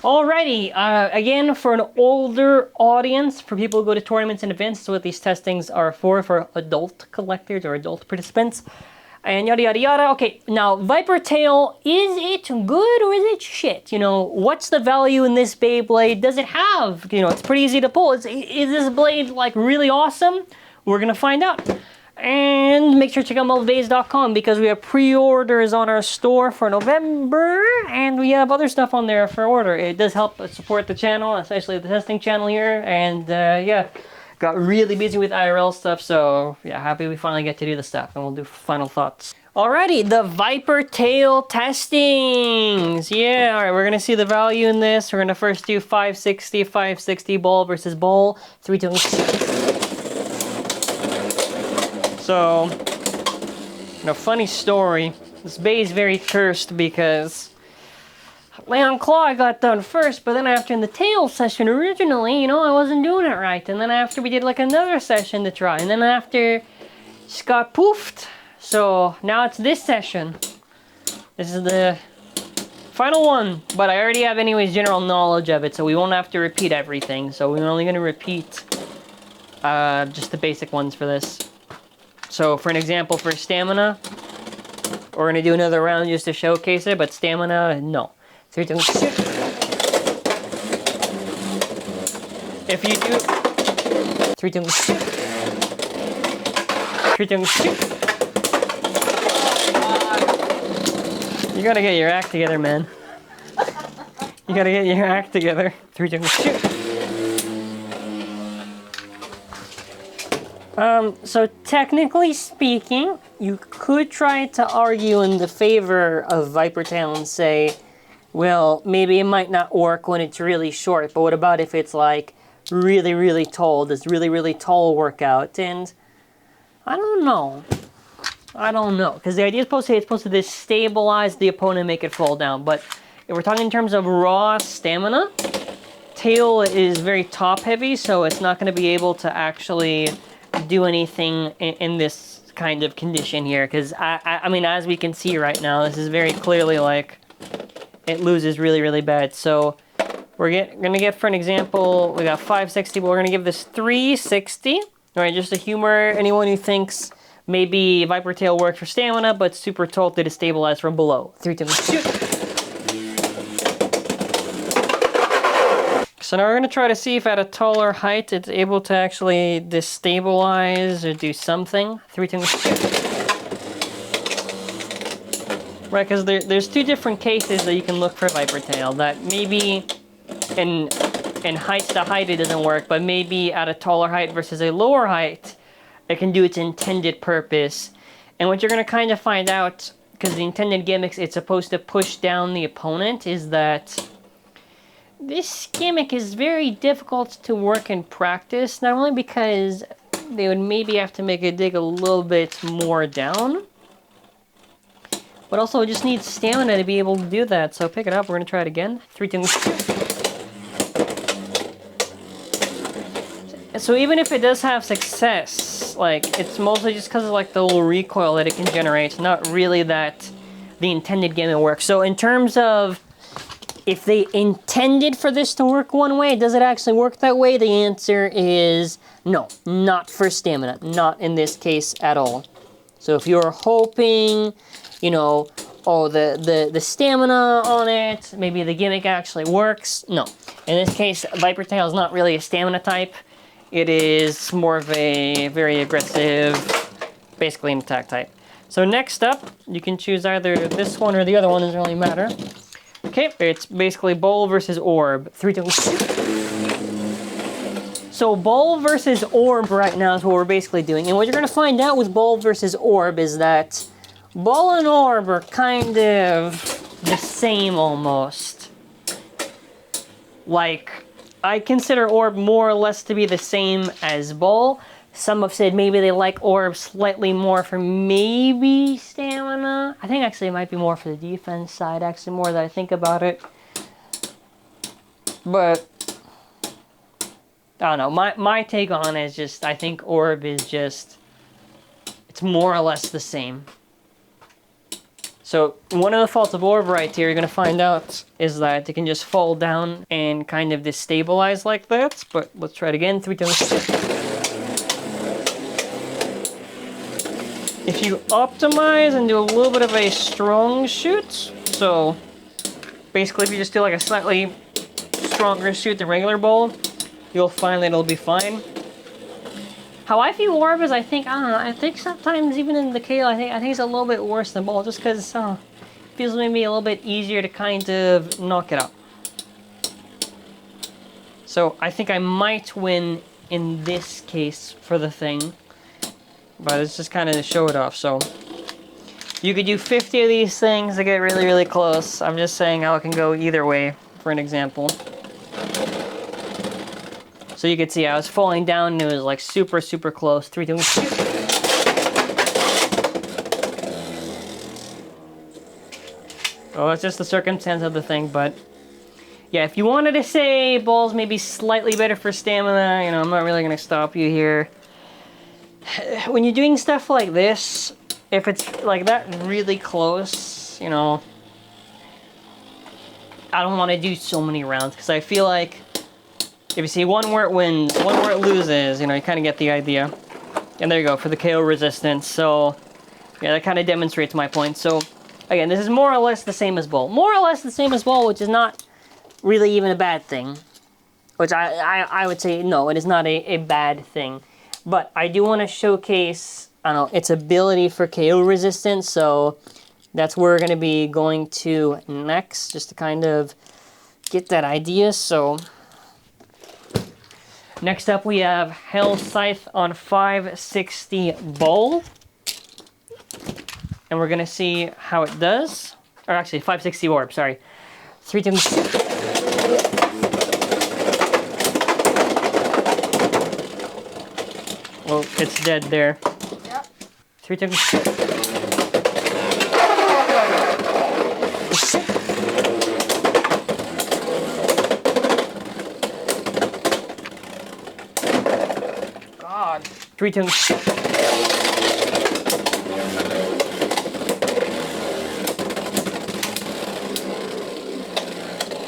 Alrighty, again, for an older audience, for people who go to tournaments and events, that's what these testings are for adult collectors or adult participants, and yada yada yada. Okay, now, ViperTail, is it good or is it shit? You know, what's the value in this Beyblade? Does it have, you know, it's pretty easy to pull. Is this blade, like, really awesome? We're gonna find out. And make sure to check out moldbase.com because we have pre-orders on our store for November, and we have other stuff on there for order. It does help support the channel, especially the testing channel here, and yeah, got really busy with IRL stuff, so yeah, happy we finally get to do the stuff, and we'll do final thoughts. Alrighty, the ViperTail testings! Yeah, alright, we're gonna see the value in this. We're gonna first do 560 ball versus ball, 3, 2, 1. So, funny story, this bay is very cursed because Leon Claw got done first, but then after in the tail session originally, you know, I wasn't doing it right. And then after we did like another session to try, and then after just got poofed. So now it's this session. This is the final one, but I already have anyways general knowledge of it, so we won't have to repeat everything. So we're only gonna repeat just the basic ones for this. So for an example, for stamina, we're gonna do another round just to showcase it, but stamina, no. 3, 2, 1. If you do 3, 2, 1. 3, 2, 1. You gotta get your act together, man. You gotta get your act together. 3, 2, 1. So technically speaking, you could try to argue in the favor of ViperTail and say, well, maybe it might not work when it's really short, but what about if it's like really, really tall? Does really, really tall work out? And I don't know. Because the idea is supposed to say it's supposed to destabilize the opponent and make it fall down. But if we're talking in terms of raw stamina, tail is very top heavy, so it's not going to be able to actually do anything in this kind of condition here, because I mean, as we can see right now, this is very clearly like it loses really, really bad. So we're gonna get, for an example, we got 560, but we're gonna give this 360. All right, just to humor anyone who thinks maybe ViperTail works for stamina, but super tall to destabilize from below. 3, 2, 1, shoot. So now we're going to try to see if at a taller height it's able to actually destabilize or do something. 3, 2, 1. Right, because there's two different cases that you can look for ViperTail. That maybe in height to height it doesn't work, but maybe at a taller height versus a lower height, it can do its intended purpose. And what you're going to kind of find out, because the intended gimmicks, it's supposed to push down the opponent, is that this gimmick is very difficult to work in practice, not only because they would maybe have to make it dig a little bit more down, but also it just needs stamina to be able to do that. So pick it up, we're going to try it again. 3, 2, 1. So even if it does have success, like, it's mostly just because of like the little recoil that it can generate, not really that the intended gimmick works. So in terms of if they intended for this to work one way, does it actually work that way? The answer is no, not for stamina, not in this case at all. So if you're hoping, you know, oh, the stamina on it, maybe the gimmick actually works, no. In this case, ViperTail is not really a stamina type. It is more of a very aggressive, basically an attack type. So next up, you can choose either this one or the other one, doesn't really matter. Okay, it's basically ball versus orb. 3, 2, 1. So ball versus orb right now is what we're basically doing. And what you're going to find out with ball versus orb is that ball and orb are kind of the same almost. Like, I consider orb more or less to be the same as ball. Some have said maybe they like orb slightly more for maybe stamina. I think actually it might be more for the defense side, actually, more that I think about it. But I don't know, my take on it is just, I think orb is just, it's more or less the same. So one of the faults of orb right here, you're gonna find out, is that it can just fall down and kind of destabilize like that. But let's try it again. 3 times 6. If you optimize and do a little bit of a strong shoot, so basically if you just do like a slightly stronger shoot than regular bowl, you'll find that it'll be fine. How I feel orb is, I think sometimes even in the KO, I think it's a little bit worse than ball, just because it feels maybe a little bit easier to kind of knock it out. So I think I might win in this case for the thing, but it's just kind of to show it off. So you could do 50 of these things to get really, really close. I'm just saying how it can go either way for an example. So you could see I was falling down and it was like super, super close. 3, 2, 1. Well, that's just the circumstance of the thing, but yeah, if you wanted to say balls maybe slightly better for stamina, you know, I'm not really gonna stop you here. When you're doing stuff like this, if it's like that really close, you know, I don't want to do so many rounds, because I feel like if you see one where it wins, one where it loses, you know, you kind of get the idea. And there you go, for the KO resistance. So yeah, that kind of demonstrates my point. So again, this is more or less the same as bowl. More or less the same as bowl, which is not really even a bad thing. Which I would say, no, it is not a bad thing. But I do want to showcase, I don't know, its ability for KO resistance. So that's where we're going to be going to next, just to kind of get that idea. So next up we have Hell Scythe on 560 bowl. And we're going to see how it does. Or actually, 560 orb, sorry. 3 times. Well, it's dead there. Yep. 3 times. God. 3 times.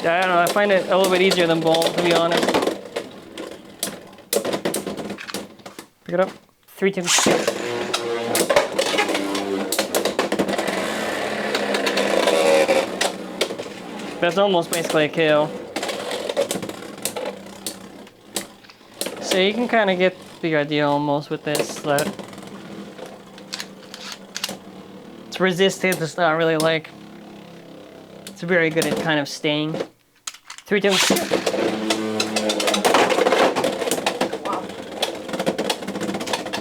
I don't know, I find it a little bit easier than bowl, to be honest. Pick it up. 3 times. That's almost basically a KO. So you can kind of get the idea almost with this, that it's resisted, it's not really like, it's very good at kind of staying. 3 times. Wow.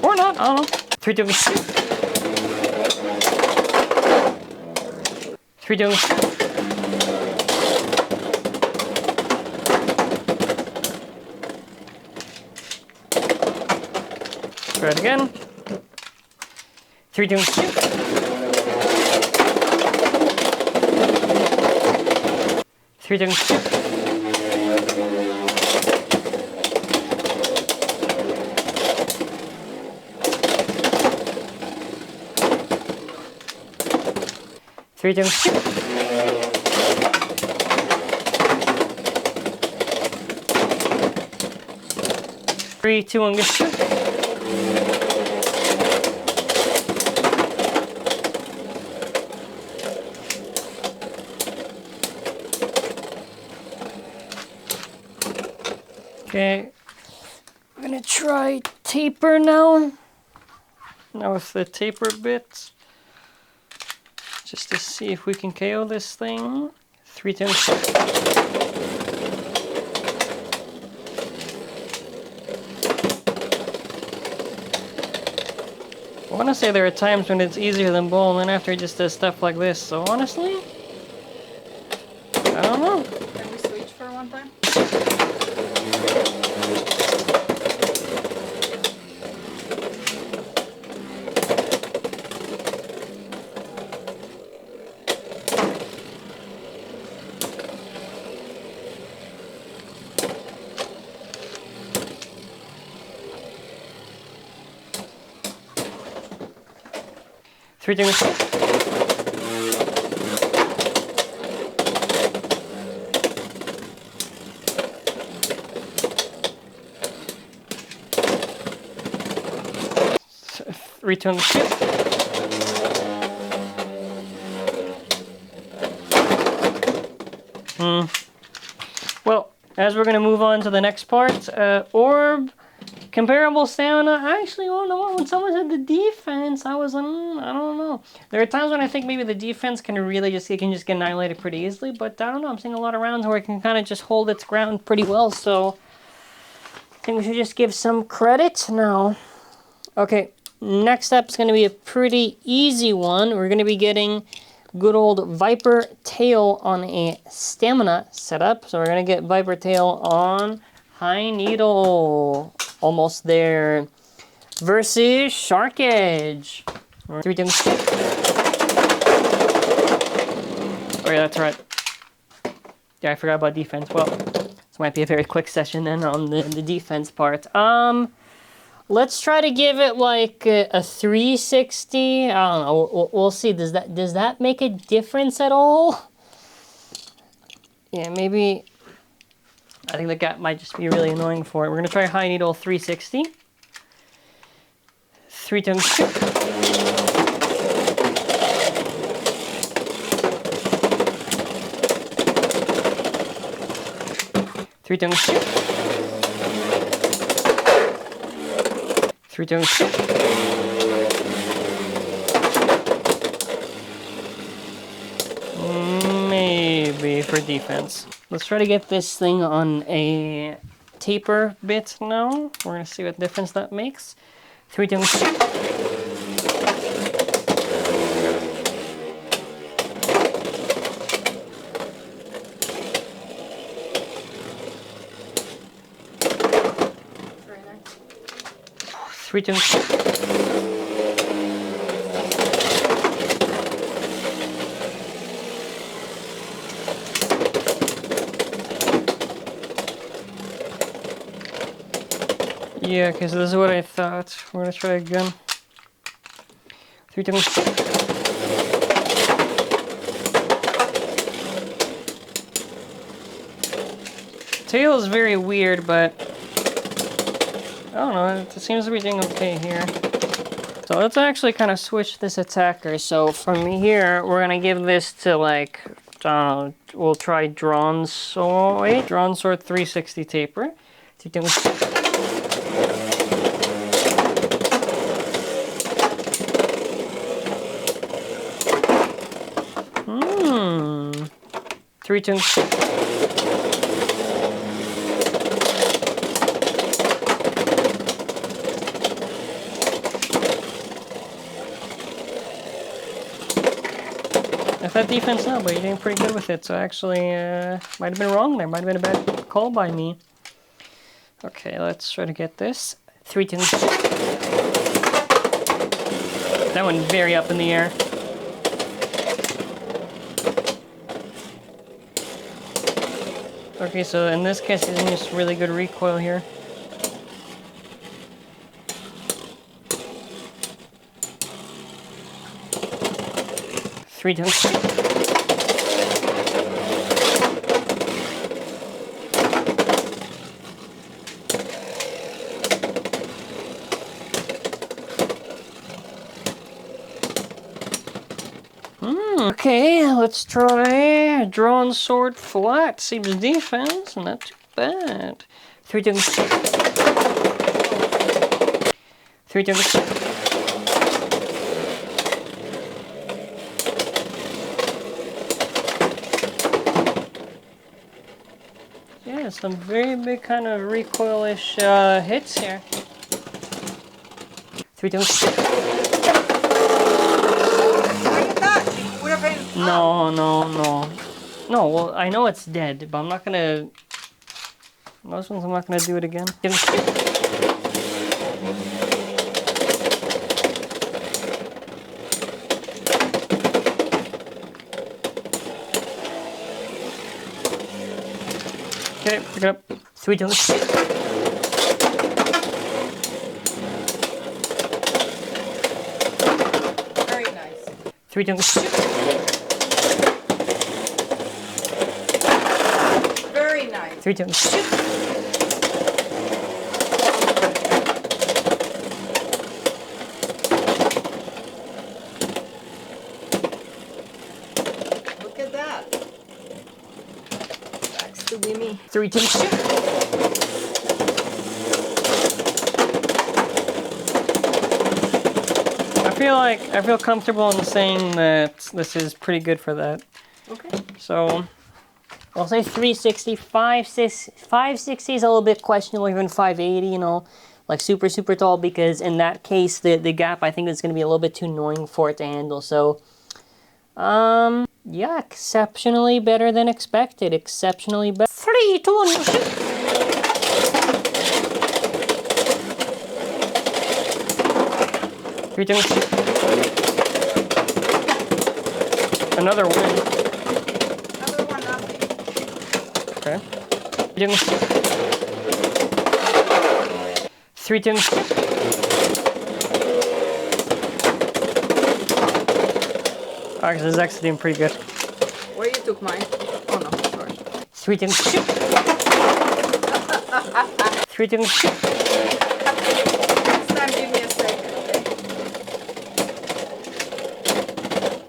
Or not, I don't know. 3 times. 3 times. Try it again. 3 times. 3 times. 3 times. 3, 2, 1, go. Okay, I'm gonna try taper now. Now with the taper bit, just to see if we can KO this thing. 3 times. I want to say there are times when it's easier than bowl, and then after it just does stuff like this. So honestly, I don't know. Can we switch for one time? Three times. return the shoot. Well, as we're going to move on to the next part, orb, comparable stamina. I actually don't know. When someone said the defense, I was like, I don't know. There are times when I think maybe the defense can really just get annihilated pretty easily, but I don't know. I'm seeing a lot of rounds where it can kind of just hold its ground pretty well, so I think we should just give some credit now. Okay, next up is going to be a pretty easy one. We're going to be getting good old ViperTail on a stamina setup. So we're going to get ViperTail on high needle. Almost there. Versus Shark Edge. 3, 2, 1. Oh yeah, that's right. Yeah, I forgot about defense. Well, this might be a very quick session then on the defense part. Let's try to give it like a 360. I don't know. We'll see. Does that make a difference at all? Yeah, maybe. I think the gap might just be really annoying for it. We're gonna try high needle 360. 3 times 2. Three times 2. 3 times 2. Maybe for defense. Let's try to get this thing on a taper bit now. We're gonna see what difference that makes. 3 times 2. Very nice. 3 times 2. Yeah, okay, so this is what I thought. We're gonna try again. 3 times 2. Tail is very weird, but I don't know, it seems to be doing okay here. So let's actually kind of switch this attacker. So from here, we're gonna give this to like, I don't know, we'll try Drawn Sword. Wait, Drawn Sword 360 taper. 3 times 2. Three times 2. If that defense, no, but you're doing pretty good with it. So actually, might have been wrong there. Might have been a bad call by me. Okay, let's try to get this. 3 times 2. That went very up in the air. Okay, so in this case, it's just really good recoil here. Three times 2. Okay, let's try Drawn Sword flat. Seems defense, not too bad. 3 times 2. 3 times 2. Yeah, some very big kind of recoil-ish hits here. 3 times 2. No. No, well, I know it's dead, but I'm not gonna... Most ones I'm not gonna do it again. Okay, pick it up. 3 times 2. Very nice. 3 times 2. Very nice. 3 times 2. to be me. 3, 2, shoot. I feel comfortable in saying that this is pretty good for that. Okay. So I'll say 360. 560 is a little bit questionable, even 580, you know, like super tall, because in that case the gap I think is going to be a little bit too annoying for it to handle. So yeah, exceptionally better than expected. Exceptionally better. 3, 2, 1, shoot. Three, two, shoot. Another win. Another one, nothing. Okay. 3, 2, shoot. Alright, this is actually doing pretty good. Where you took mine? Oh no, sorry. 3, 2, shoot. 3, 2, shoot. Next time give me a second, okay?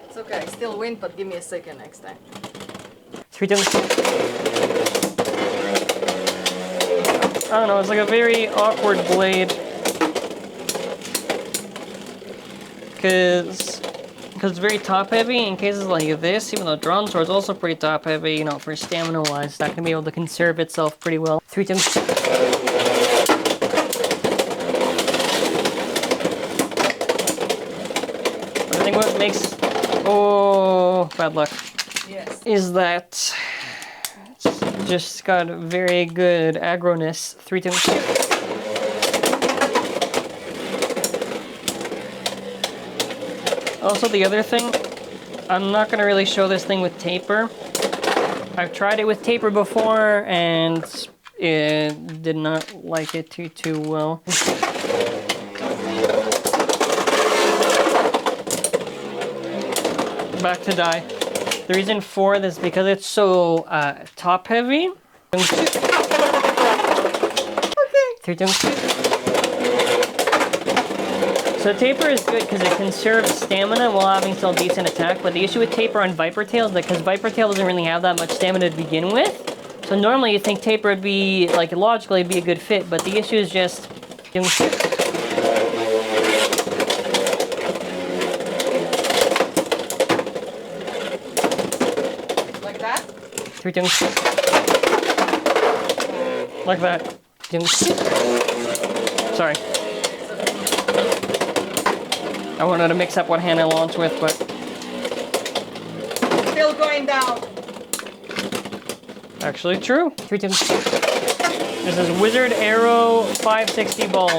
It's okay, I still win, but give me a second next time. 3, 2, shoot. I don't know, it's like a very awkward blade. Because it's very top heavy in cases like this, even though drawn sword's also pretty top heavy, you know, for stamina wise, it's not gonna be able to conserve itself pretty well. 3 times. I think what makes, oh, bad luck, Yes. is that it's just got very good aggroness. 3 times. Also, the other thing, I'm not going to really show this thing with taper. I've tried it with taper before, and it did not like it too well. Back to die. The reason for this is because it's so top heavy. Okay. 3 times. So taper is good because it conserves stamina while having still decent attack, but the issue with taper on ViperTail is that because ViperTail doesn't really have that much stamina to begin with, so normally you think taper would be, like, logically be a good fit, but the issue is just... Like that? 3 times. Like that. Sorry. I wanted to mix up what hand I launch with, but... Still going down. Actually true. 3 times. This is Wizard Arrow 560 ball.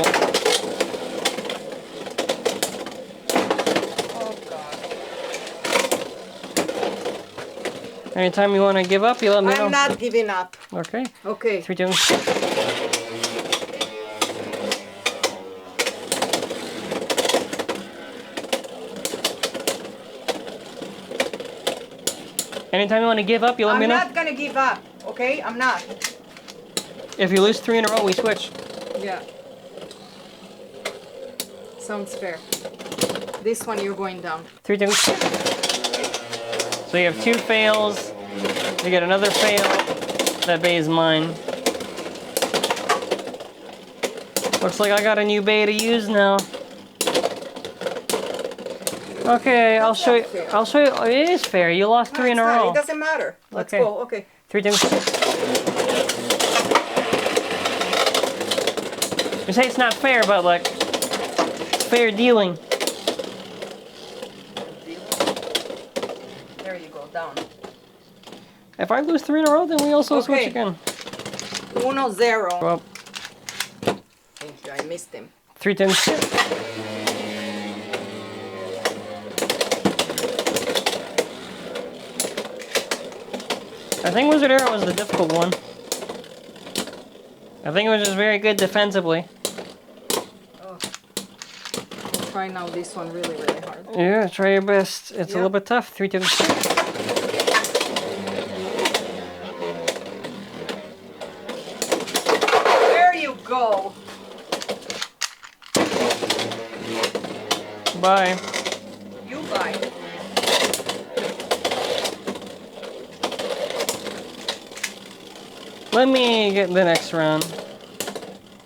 Oh god. Anytime you want to give up, you let me know. I'm not giving up. Okay. Okay. 3 times. Anytime you want to give up, you let me know. I'm not gonna give up, okay? I'm not. If you lose 3 in a row, we switch. Yeah. Sounds fair. This one you're going down. 3 times. So you have 2 fails. You get another fail. That bay is mine. Looks like I got a new bay to use now. Okay, I'll show you. I'll show you. It is fair. You lost 3 in a row. It doesn't matter. Let's Okay. go. Okay. 3 times. You say it's not fair, but like, it's fair dealing. There you go. Down. If I lose 3 in a row, then we also switch Okay. again. 1-0. Well, Thank you. I missed him. 3 times. I think Wizard Arrow was the difficult one. I think it was just very good defensively. Oh. I'll try now this one really hard. Yeah, try your best. It's a Yeah. little bit tough. 3 times. There you go. Bye. You buy. Let me get the next round.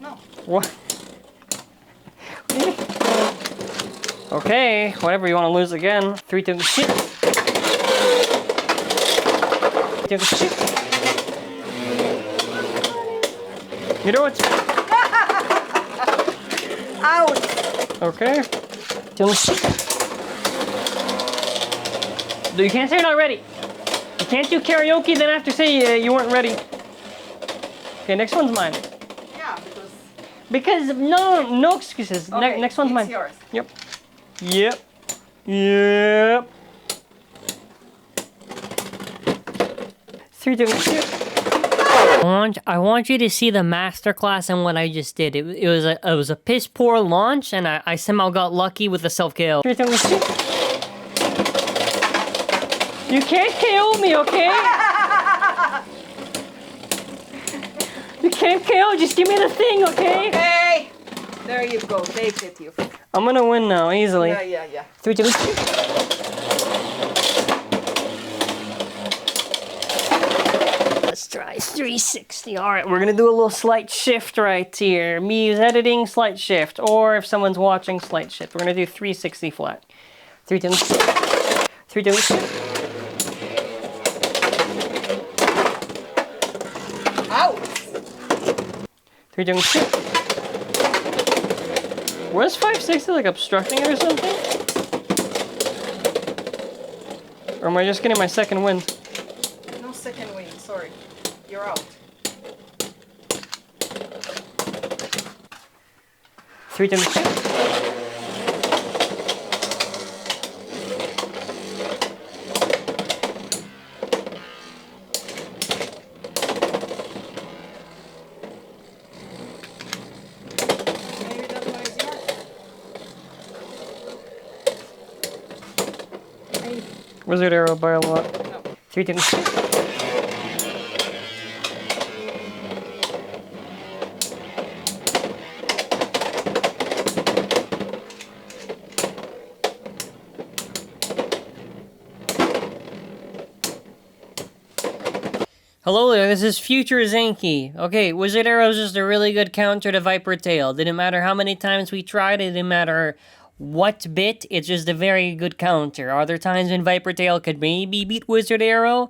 No. What? Okay, whatever, you want to lose again. 3, 2, shit. 2, shit. You know what? Ouch! Okay. 2, shit. You can't say you're not ready. You can't do karaoke, then have to say you weren't ready. Okay, next one's mine. Yeah, Because no excuses. Okay, Next one's mine. it's yours. Yep. Yep. Yep. 3, 2, shit. I want you to see the masterclass in what I just did. It was a piss poor launch, and I somehow got lucky with the self KO. 3, 2, shit. You can't KO me, okay? You can't KO. Just give me the thing, okay? Hey! There you go. They hit you. I'm gonna win now easily. Yeah. 3, 2, let's try 360. All right, we're gonna do a little slight shift right here. Me is editing, slight shift, or if someone's watching, slight shift. We're gonna do 360 flat. 3, 2, 3, 2. Ouch! 3, 2, was 560 like obstructing it or something? Or am I just getting my second win? No second win, sorry. You're out. 3, 2, Maybe that one is yours. Hey. Wizard arrow by a lot. No. 3, 2, Hello there, this is Future Zenki. Okay, Wizard Arrow is just a really good counter to ViperTail. Didn't matter how many times we tried it, didn't matter what bit, it's just a very good counter. Are there times when ViperTail could maybe beat Wizard Arrow?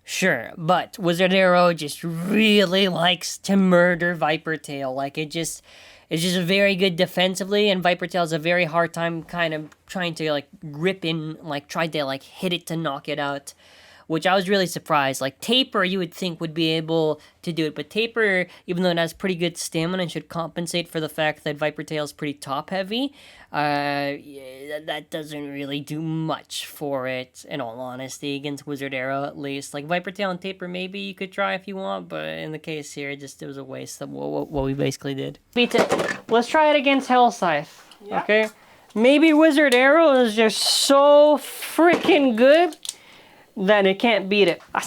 Sure, but Wizard Arrow just really likes to murder ViperTail. Like, it's just very good defensively, and ViperTail has a very hard time kind of trying to, like, grip in, like, try to, like, hit it to knock it out. Which I was really surprised. Like, Taper, you would think would be able to do it, but Taper, even though it has pretty good stamina and should compensate for the fact that ViperTail is pretty top-heavy, that doesn't really do much for it, in all honesty, against Wizard Arrow, at least. Like, ViperTail and Taper, maybe you could try if you want, but in the case here, it was a waste of what we basically did. Let's try it against Scythe, Yeah. okay? Maybe Wizard Arrow is just so freaking good that it can't beat it. I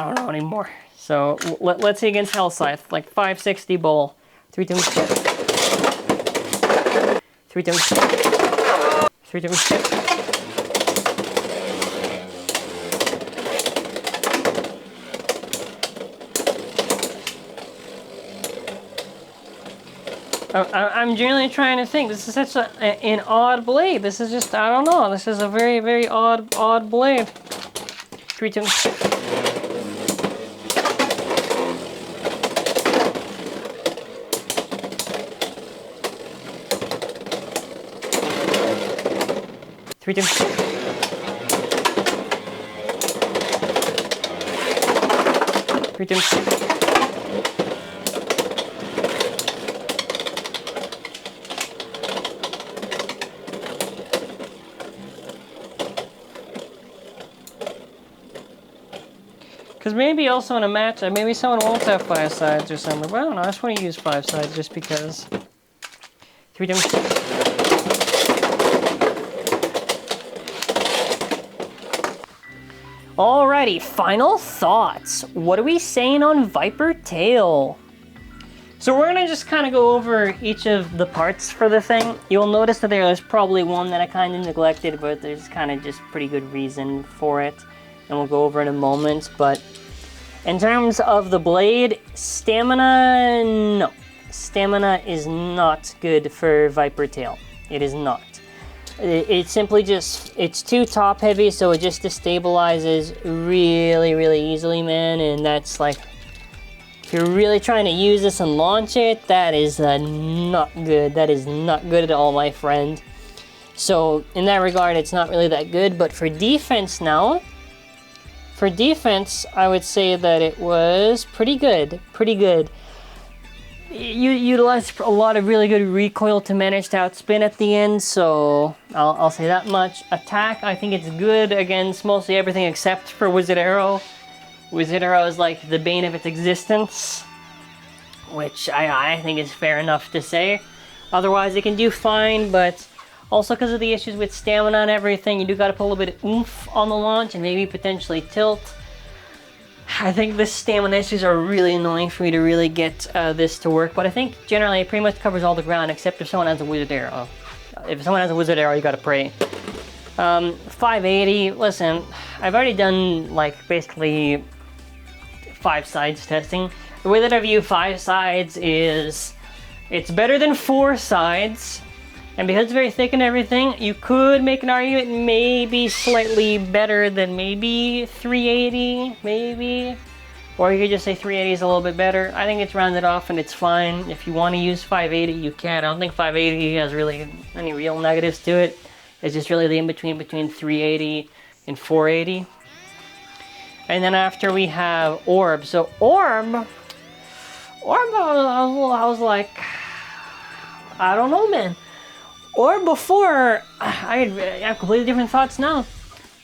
don't know anymore. So let's see against Scythe, like 560 bowl. 3, 2, 3, 2, 3, 2. I'm generally trying to think. This is such an odd blade. This is just, I don't know. This is a very, very odd blade. 3, 2. 3, 2. 3, 2. Because maybe also in a match, maybe someone won't have 5 sides or something. But I don't know, I just want to use 5 sides just because. 3, 2. Alrighty, final thoughts. What are we saying on ViperTail? So we're gonna just kind of go over each of the parts for the thing. You'll notice that there's probably one that I kind of neglected, but there's kind of just pretty good reason for it. And we'll go over in a moment, but In terms of the blade, stamina, no. Stamina is not good for ViperTail. It is not. It simply just, it's too top heavy, so it just destabilizes really, really easily, man. And that's like, if you're really trying to use this and launch it, that is not good. That is not good at all, my friend. So in that regard, it's not really that good. But for defense now, for defense, I would say that it was pretty good. Pretty good. You utilized a lot of really good recoil to manage to outspin at the end, so I'll say that much. Attack, I think it's good against mostly everything except for Wizard Arrow. Wizard Arrow is like the bane of its existence, which I think is fair enough to say. Otherwise, it can do fine, but also because of the issues with stamina and everything, you do gotta put a little bit of oomph on the launch and maybe potentially tilt. I think the stamina issues are really annoying for me to really get this to work, but I think generally it pretty much covers all the ground except if someone has a Wizard Arrow. If someone has a Wizard Arrow, you gotta pray. 580, listen, I've already done like basically 5 sides testing. The way that I view 5 sides is it's better than 4 sides, and because it's very thick and everything, you could make an argument maybe slightly better than maybe 380, maybe. Or you could just say 380 is a little bit better. I think it's rounded off and it's fine. If you want to use 580, you can. I don't think 580 has really any real negatives to it. It's just really the in-between between 380 and 480. And then after we have Orb. So Orb, I was like, I don't know, man. Or before, I have completely different thoughts now.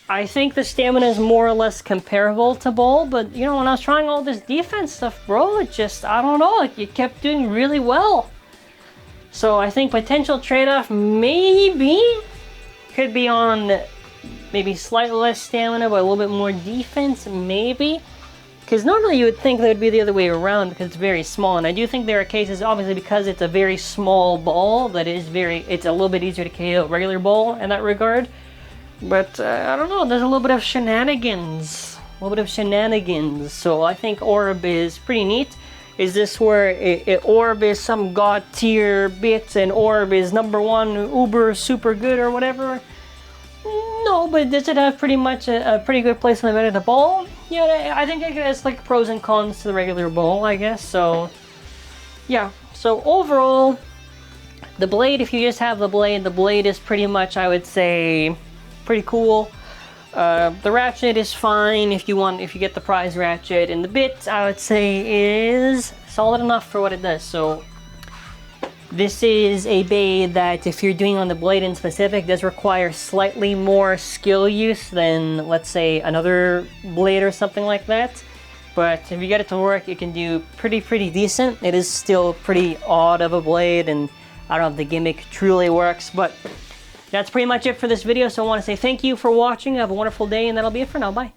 I think the stamina is more or less comparable to Bull, but you know, when I was trying all this defense stuff, bro, it just, I don't know, it kept doing really well. So I think potential trade-off maybe could be on maybe slightly less stamina, but a little bit more defense, maybe. Because normally you would think that it would be the other way around because it's very small, and I do think there are cases, obviously because it's a very small ball, that it's a little bit easier to KO a regular ball in that regard. But I don't know, there's a little bit of shenanigans. So I think Orb is pretty neat. Is this where Orb is some god tier bit and Orb is #1 uber super good or whatever? No, but does it have pretty much a pretty good place in the meta to ball? Yeah, I think it has like pros and cons to the regular ball, I guess. So yeah, so overall, the blade, if you just have the blade is pretty much, I would say, pretty cool. The ratchet is fine if you get the prize ratchet, and the bit, I would say, is solid enough for what it does. So this is a blade that, if you're doing on the blade in specific, does require slightly more skill use than, let's say, another blade or something like that. But if you get it to work, it can do pretty decent. It is still pretty odd of a blade, and I don't know if the gimmick truly works, but that's pretty much it for this video. So I want to say thank you for watching. Have a wonderful day, and that'll be it for now. Bye.